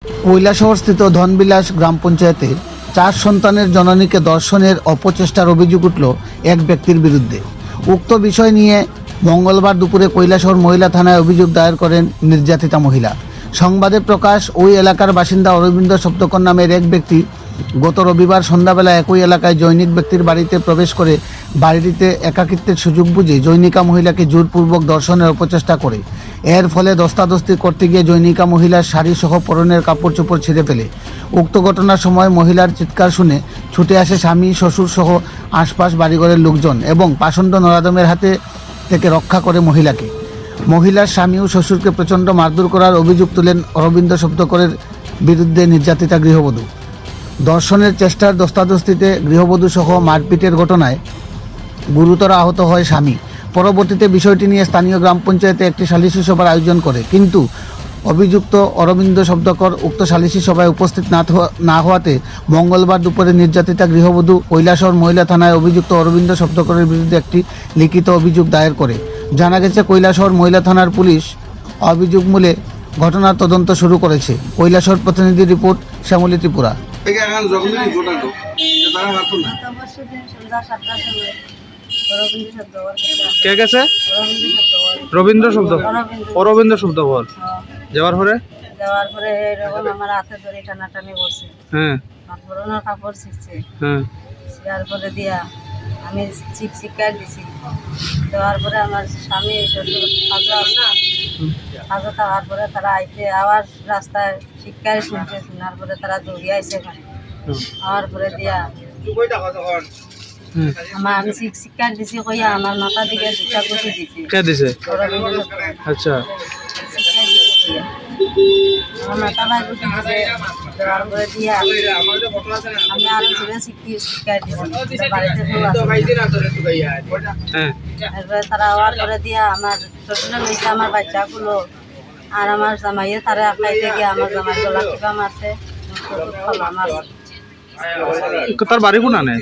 কৈলাসহরস্থিত ধনবিলাস গ্রাম পঞ্চায়েতে 4 সন্তানের জননীকে ধর্ষণের অপচেষ্টার অভিযোগ উঠল এক ব্যক্তির বিরুদ্ধে। উক্ত বিষয় নিয়ে মঙ্গলবার দুপুরে কৈলাসহর মহিলা থানায় অভিযোগ দায়ের করেন নির্যাতিতা মহিলা। সংবাদে প্রকাশ, ওই এলাকার বাসিন্দা অরবিন্দ সপ্তকর নামের এক ব্যক্তি গত রবিবার সন্ধ্যাবেলা একই এলাকায় জৈনিক ব্যক্তির বাড়িতে প্রবেশ করে বাড়িতে একাকিত্বের সুযোগ বুঝে জৈনিকা মহিলাকে জোরপূর্বক ধর্ষণের অপচেষ্টা করে। এর ফলে ধস্তাধস্তি করতে গিয়ে জৈনিকা মহিলার শাড়ি সহ পরনের কাপড় চোপড় ছিঁড়ে ফেলে। উক্ত ঘটনার সময় মহিলার চিৎকার শুনে ছুটে আসে স্বামী, শ্বশুর সহ আশপাশ বাড়িঘরের লোকজন এবং পাষণ্ড নরাধমের হাতে থেকে রক্ষা করে মহিলাকে। মহিলার স্বামী ও শ্বশুরকে প্রচণ্ড মারধর করার অভিযোগ তুলেন অরবিন্দ সপ্তকরের বিরুদ্ধে নির্যাতিতা গৃহবধূ। ধর্ষণের চেষ্টার ধস্তাধস্তিতে গৃহবধূ সহ মারপিটের ঘটনায় গুরুতর আহত হয় স্বামী। পরবর্তীতে বিষয়টি নিয়ে স্থানীয় গ্রাম পঞ্চায়েতে একটি সালিশি সভার আয়োজন করে, কিন্তু অভিযুক্ত অরবিন্দ সপ্তকর উক্ত সালিশি সভায় উপস্থিত না হওয়াতে মঙ্গলবার দুপুরে নির্যাতিতা গৃহবধূ কৈলাসহর মহিলা থানায় অভিযুক্ত অরবিন্দ সপ্তকরের বিরুদ্ধে একটি লিখিত অভিযোগ দায়ের করে। জানা গেছে, কৈলাসহর মহিলা থানার পুলিশ অভিযোগ মূলে ঘটনার তদন্ত শুরু করেছে। কৈলাসহর প্রতিনিধি রিপোর্ট, শ্যামলী ত্রিপুরা। কে গেছে? রবীন্দ্র শব্দ, অরবিন্দ শব্দ বল। যাওয়ার পরে এরকম আমার হাতে ধরে টানাটানি করছে। হ্যাঁ, পরনের কাপড় ছিঁড়ছে। হ্যাঁ, ছিঁড়ার পরে দিয়া আমি চিৎকার দিছি। দেওয়ার পরে আমার স্বামী শ্বশুর হাজা খাওয়ার পরে তারা আইতে আবার রাস্তায় চিৎকার শুনছে। শোনার পরে তারা দৌড়ে আইছে এখানে। আওয়ার পরে দিয়া আমি চিৎকার দিছি, কইয়া আমার মাথা দিকে দুটা গুছি দিছি। কে দিছে? আচ্ছা, আমার মাথা ভাই গুছি দিছে। দেওয়ার পরে দিয়া আমি আরো জোরে চিৎকার দিছি। বাড়িতে কেউ আছে। হ্যাঁ, এরপরে তারা আওয়ার করে দিয়া আমার শ্বশুরে লইছে আমার বাচ্চাগুলো, আর আমার জামাইয়ে তারা খাইতে গিয়ে আমার জামাই গলা টিপা মারছে। তার বাড়ি কোন আনে?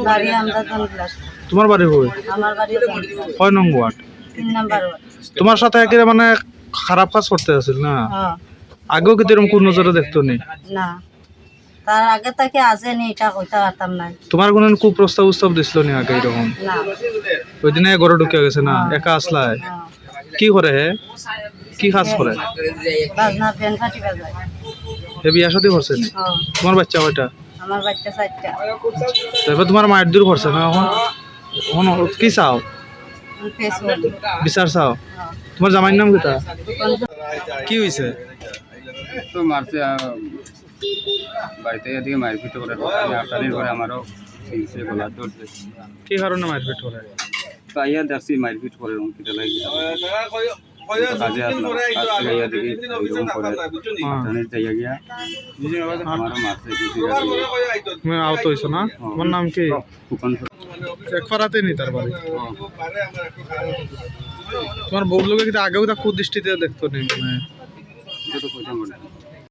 বাড়ি আমরা ধনবিলাস। তোমার বাড়ি কই? আমার বাড়ি ধনবিলাস। কয় নং ওয়ার্ড? 3 number ward. তোমার সাথে একে মানে খারাপ কাজ করতে আসছিল না? হ্যাঁ। আগেও কি এরকম কোন নজরে দেখতো নি? না, তার আগে থেকে আসেনি, এটা কইতে পারতাম না। তোমার কোন কুপ্রস্তাব উস্তাব দিছিল নি আগে এরকম? না। ওই দিনে ঘরে ঢুকে গেছে না, একা আসলায়? কি করে হে? কি কাজ করে? বাজনা পেন ফাটি বাজায়। হে বিয়া শাদী করছে নি? তোমার বাচ্চা কয়টা? আমার বাচ্চা 4টা। তারপর তোমার মায়ের দূর করছে না? এখন এখন কি চাও? বিচার চাও? তোমার জামাইর নাম কিটা? কি হয়েছে? তো মারছে বাড়িতে এদিকে মারপিট করে আসানির করে আমারও সিনসে গলা ধরছে। কি কারণে মারপিট করে? তো আইয়া দেখছি মারপিট করে কিটা লাগি কাজে আসলাম, কাজ থেকে আইয়া দেখি ওইরকম করে আসানির জায়গা গিয়া আমারও মারছে। তুমি আহত হয়েছো না? তোমার নাম কি? ফুকন। একবারাতে নি তার বাড়ি? তোমার বউ লোকে কিন্তু আগেও তা কুদৃষ্টিতে দেখতো নি মানে? এটা তো কইতে মনে